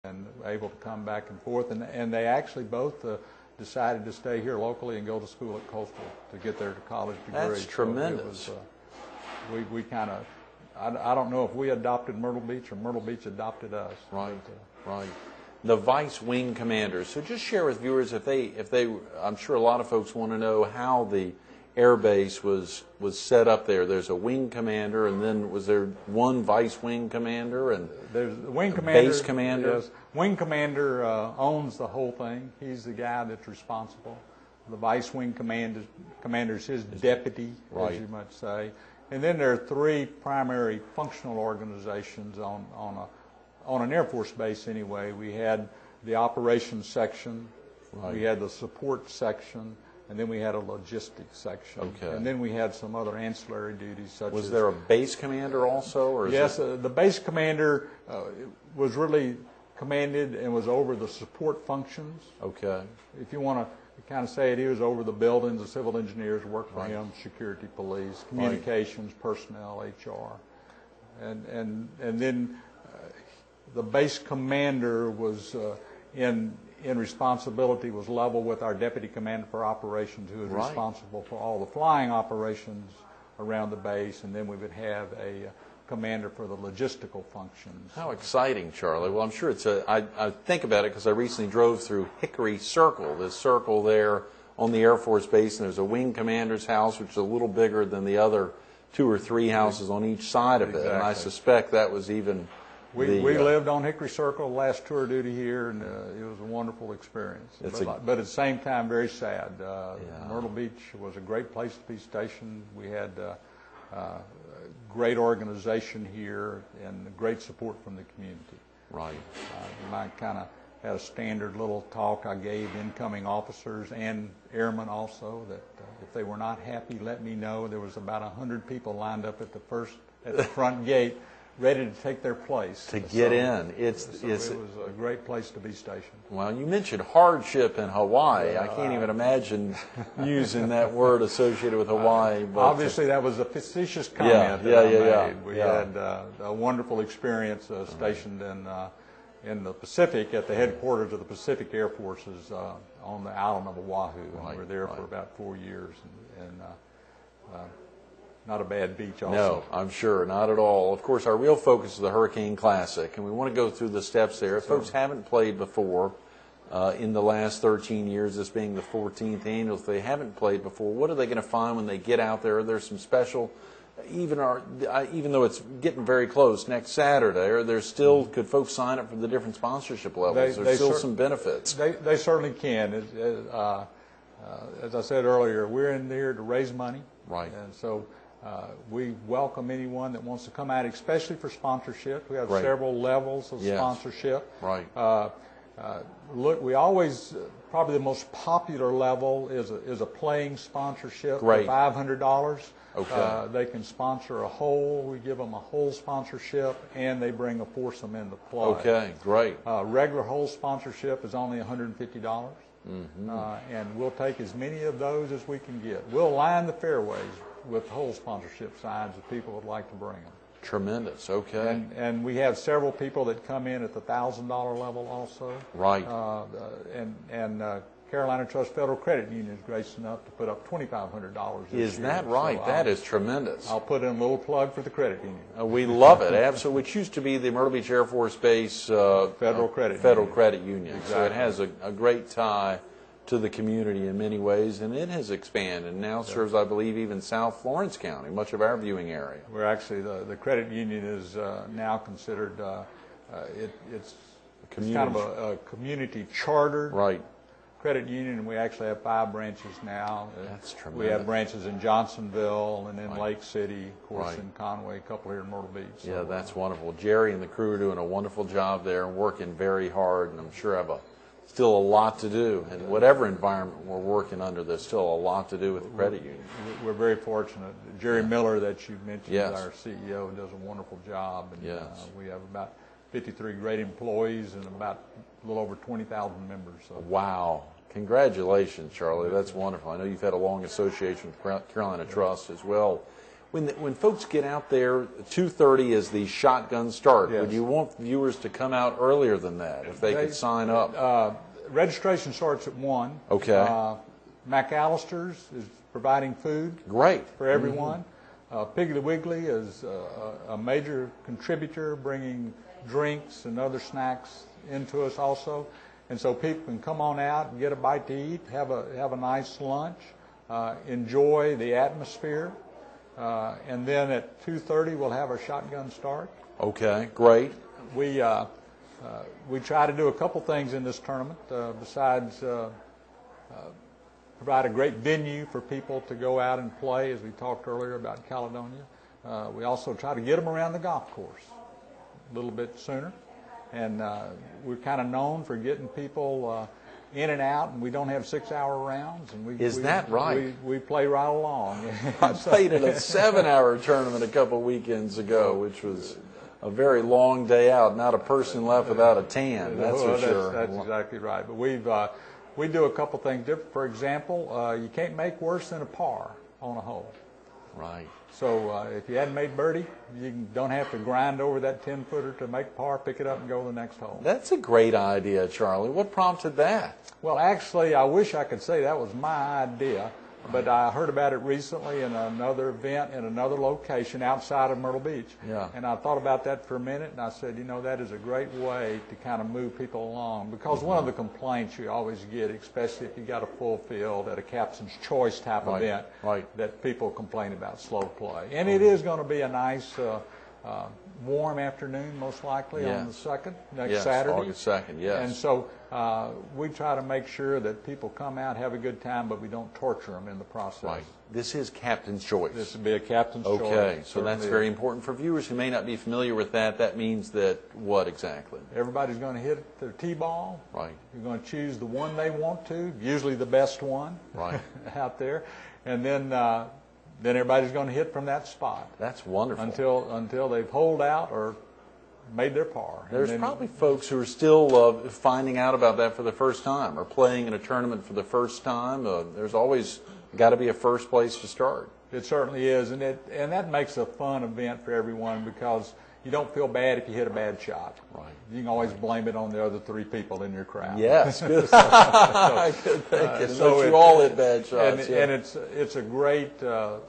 and able to come back and forth. And they actually both decided to stay here locally and go to school at Coastal to get their college degree. That's tremendous. So we kind of, I don't know if we adopted Myrtle Beach or Myrtle Beach adopted us. Right, right. The Vice Wing Commanders. So just share with viewers if they, I'm sure a lot of folks want to know how the air base was set up there. There's a wing commander, and then was there one vice wing commander and there's the wing commander, base commander? Yes, wing commander owns the whole thing. He's the guy that's responsible. The vice wing commander is his deputy, right, as you might say. And then there are three primary functional organizations on an Air Force base anyway. We had the operations section, right, we had the support section, and then we had a logistics section. Okay. And then we had some other ancillary duties such as... Was there a base commander also? Or yes, the base commander was really commanded and was over the support functions. Okay. If you want to kind of say it, he was over the buildings, the civil engineers worked for right, him, security, police, communications, right, personnel, HR. And then the base commander was in responsibility was level with our deputy commander for operations, who is right, responsible for all the flying operations around the base, and then we would have a commander for the logistical functions. How exciting, Charlie. Well, I'm sure it's I think about it because I recently drove through Hickory Circle, this circle there on the Air Force Base, and there's a wing commander's house, which is a little bigger than the other 2 or 3 houses on eat side of it. Exactly. And I suspect that was even... We lived on Hickory Circle, last tour duty here, and it was a wonderful experience. But at the same time, very sad. Myrtle Beach was a great place to be stationed. We had great organization here and great support from the community. Right. I kind of had a standard little talk I gave incoming officers and airmen also, that if they were not happy, let me know. There was about 100 people lined up at the front gate, ready to take their place. To get in. It was a great place to be stationed. Well, you mentioned hardship in Hawaii. I can't even imagine using that word associated with Hawaii. But obviously, that was a facetious comment that I made. We had a wonderful experience stationed in the Pacific, at the headquarters of the Pacific Air Forces on the island of Oahu. And we were there for about 4 years. And not a bad beach also. No, I'm sure, not at all. Of course, our real focus is the Hurricane Classic, and we want to go through the steps there. If folks haven't played before in the last 13 years, this being the 14th annual, if they haven't played before, what are they going to find when they get out there? Are there some special, even though it's getting very close, next Saturday, or there's still, could folks sign up for the different sponsorship levels? There's still some benefits. They certainly can. As I said earlier, we're in there to raise money. Right. And so we welcome anyone that wants to come out, especially for sponsorship. We have right, several levels of sponsorship. Right. Look, we always, probably the most popular level is a playing sponsorship Great. for $500. Okay. They can sponsor a hole. We give them a hole sponsorship, and they bring a foursome into play. Okay, great. Regular hole sponsorship is only $150. Mm-hmm. And we'll take as many of those as we can get. We'll line the fairways with whole sponsorship signs if people would like to bring them. Tremendous. Okay. And we have several people that come in at the $1,000 level also. Right. And Carolina Trust Federal Credit Union is gracious enough to put up $2,500 this year. Is that right? So that is tremendous. I'll put in a little plug for the credit union. We love it, absolutely. Which used to be the Myrtle Beach Air Force Base Federal Credit Union. Exactly. So it has a great tie to the community in many ways, and it has expanded and now serves, I believe, even South Florence County, much of our viewing area. We're actually, the credit union is now considered, it's kind of a community chartered credit union, and we actually have 5 branches now. That's tremendous. We have branches in Johnsonville and in Lake City, of course, in Conway, a couple here in Myrtle Beach. So, yeah, that's wonderful. Jerry and the crew are doing a wonderful job there and working very hard, and I'm sure have still a lot to do. In whatever environment we're working under, there's still a lot to do with the credit union. We're very fortunate. Jerry Miller, that you mentioned, yes, our CEO, does a wonderful job. And, yes. We have about 53 great employees and about a little over 20,000 members. So. Wow. Congratulations, Charlie. That's wonderful. I know you've had a long association with Carolina Trust as well. When folks get out there, 2:30 is the shotgun start. Yes. Would you want viewers to come out earlier than that if they could sign up? Registration starts at 1. Okay. McAllister's is providing food. Great. For everyone. Piggly Wiggly is a major contributor, bringing drinks and other snacks into us also. And so people can come on out and get a bite to eat, have a nice lunch, enjoy the atmosphere. And then at 2:30 we'll have our shotgun start. Okay, great. We try to do a couple things in this tournament besides provide a great venue for people to go out and play, as we talked earlier about Caledonia. We also try to get them around the golf course a little bit sooner. And we're kind of known for getting people in and out, and we don't have 6-hour rounds. And Is that right? We play right along. I played in a 7-hour tournament a couple weekends ago, which was a very long day out. Not a person left without a tan, that's for sure. That's exactly right. But we do a couple things different. For example, you can't make worse than a par on a hole. Right. So if you hadn't made birdie, you don't have to grind over that 10-footer to make par, pick it up and go to the next hole. That's a great idea, Charlie. What prompted that? Well, actually, I wish I could say that was my idea, but I heard about it recently in another event in another location outside of Myrtle Beach. Yeah. And I thought about that for a minute, and I said, you know, that is a great way to kind of move people along. Because one of the complaints you always get, especially if you got a full field at a Captain's Choice type event, that people complain about slow play. And it is going to be a nice warm afternoon, most likely, on the 2nd, next Saturday. August 2nd, yes. And so we try to make sure that people come out, have a good time, but we don't torture them in the process. Right. This is Captain's Choice. This would be a Captain's Choice. Okay, so that's very important for viewers who may not be familiar with that. That means that what exactly? Everybody's going to hit their tee-ball. Right. You're going to choose the one they want to, usually the best one out there. And then everybody's going to hit from that spot. That's wonderful. Until they've holed out or made their par. There's probably folks who are still finding out about that for the first time or playing in a tournament for the first time. There's always got to be a first place to start. It certainly is, and that makes a fun event for everyone because you don't feel bad if you hit a bad shot. Right. You can always blame it on the other 3 people in your crowd. Yes, good. I could think it. So you all hit bad shots. And it's a great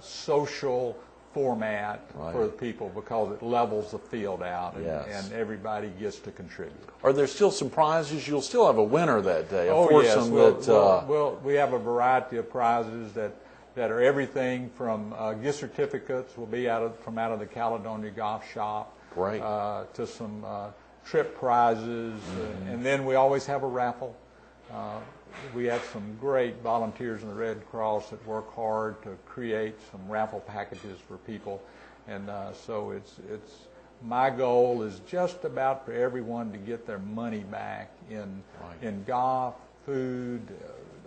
social format for the people because it levels the field out and everybody gets to contribute. Are there still some prizes? You'll still have a winner that day. Yes. We have a variety of prizes that are everything from gift certificates will be from out of the Caledonia Golf Shop. Great. To some trip prizes, and then we always have a raffle. We have some great volunteers in the Red Cross that work hard to create some raffle packages for people, and so it's my goal is just about for everyone to get their money back in golf, food,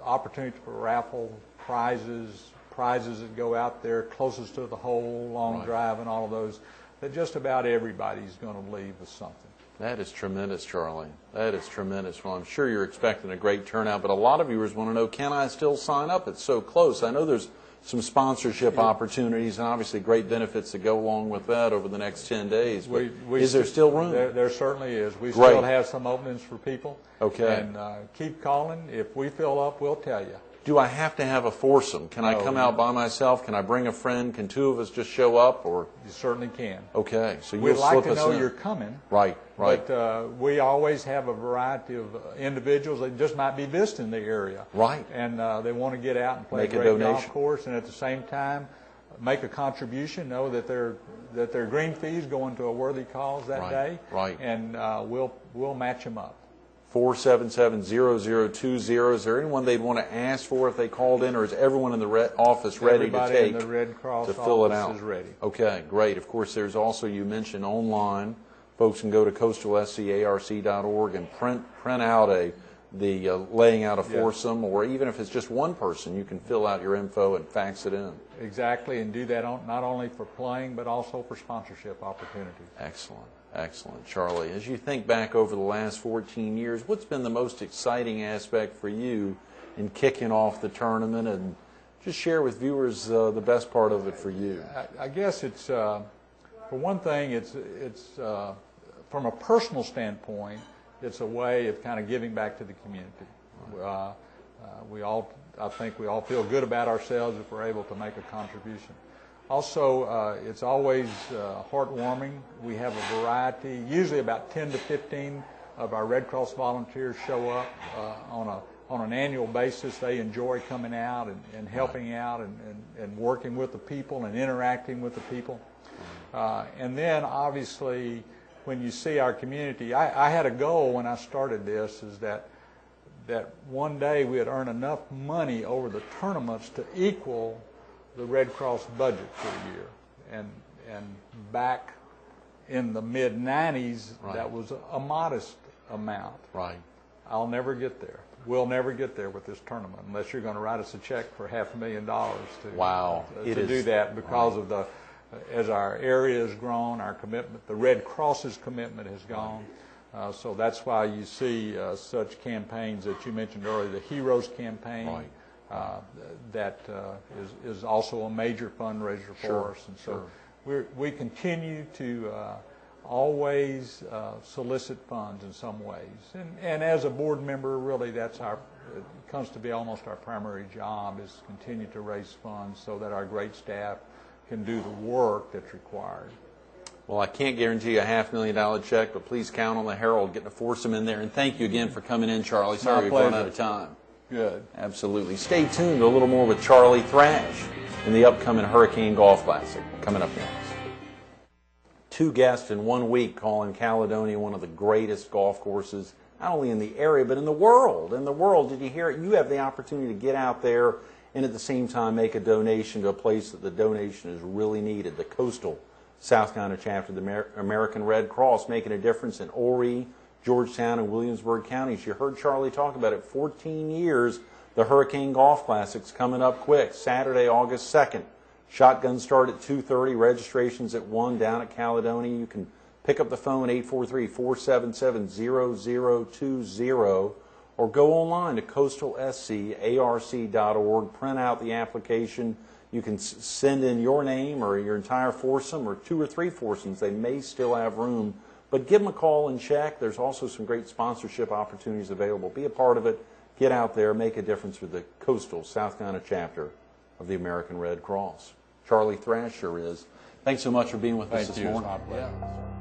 opportunity for raffle prizes that go out there closest to the hole, long drive, and all of those. That just about everybody's going to leave with something. That is tremendous, Charlie. That is tremendous. Well, I'm sure you're expecting a great turnout, but a lot of viewers want to know, can I still sign up? It's so close. I know there's some sponsorship opportunities and obviously great benefits that go along with that over the next 10 days. But is there still room? There certainly is. We still have some openings for people. Okay. And keep calling. If we fill up, we'll tell you. Do I have to have a foursome? Can I come out by myself? Can I bring a friend? Can 2 of us just show up? Or you certainly can. Okay, so we'd like to know you're coming. Right. But we always have a variety of individuals that just might be visiting the area. Right. And they want to get out and play a great golf course, and at the same time make a contribution. Know that their green fees going to a worthy cause that day. Right. And we'll match them up. 477-0020. Is there anyone they'd want to ask for if they called in, or is everyone in the office ready to take in the Red Cross to fill it out? Is ready. Okay, great. Of course, there's also, you mentioned online. Folks can go to coastalscarc.org and print out the laying out a foursome, or even if it's just one person, you can fill out your info and fax it in. Exactly, and do that not only for playing but also for sponsorship opportunities. Excellent. Excellent. Charlie, as you think back over the last 14 years, what's been the most exciting aspect for you in kicking off the tournament and Just share with viewers the best part of it for you. I guess it's, for one thing, it's from a personal standpoint, it's a way of kind of giving back to the community. I think we all feel good about ourselves if we're able to make a contribution. Also, it's always heartwarming. We have a variety. Usually about 10 to 15 of our Red Cross volunteers show up on an annual basis. They enjoy coming out and helping out and working with the people and interacting with the people. And then, obviously, when you see our community, I had a goal when I started this, is that one day we would earn enough money over the tournaments to equal the Red Cross budget for the year. And back in the mid-'90s, right, that was a modest amount. Right. I'll never get there. We'll never get there with this tournament unless you're going to write us a check for $500,000 to do that, because of the, as our area has grown, our commitment, the Red Cross's commitment has gone. So that's why you see such campaigns that you mentioned earlier, the Heroes campaign. Right. That is also a major fundraiser for us, and so we continue to always solicit funds in some ways, and as a board member, really it comes to be almost our primary job, is continue to raise funds so that our great staff can do the work that's required. Well, I can't guarantee a $500,000 check, but please count on the Herald getting a foursome in there, and thank you again for coming in, Charlie. Sorry we've run out of time. Good. Absolutely. Stay tuned a little more with Charlie Thrash in the upcoming Hurricane Golf Classic coming up next. 2 guests in 1 week calling Caledonia one of the greatest golf courses, not only in the area, but in the world. In the world, did you hear it? You have the opportunity to get out there and at the same time make a donation to a place that the donation is really needed. The Coastal South Carolina chapter of the American Red Cross, making a difference in Horry, Georgetown, and Williamsburg counties. You heard Charlie talk about it. 14 years, the Hurricane Golf Classic's coming up quick. Saturday, August 2nd. Shotgun start at 2:30. Registration's at 1 down at Caledonia. You can pick up the phone, 843-477-0020, or go online to coastalscarc.org. Print out the application. You can send in your name or your entire foursome or 2 or 3 foursomes. They may still have room. But give them a call and check. There's also some great sponsorship opportunities available. Be a part of it. Get out there. Make a difference with the Coastal South Carolina chapter of the American Red Cross. Charlie Thrash sure is. Thanks so much for being with us this morning. Thank you.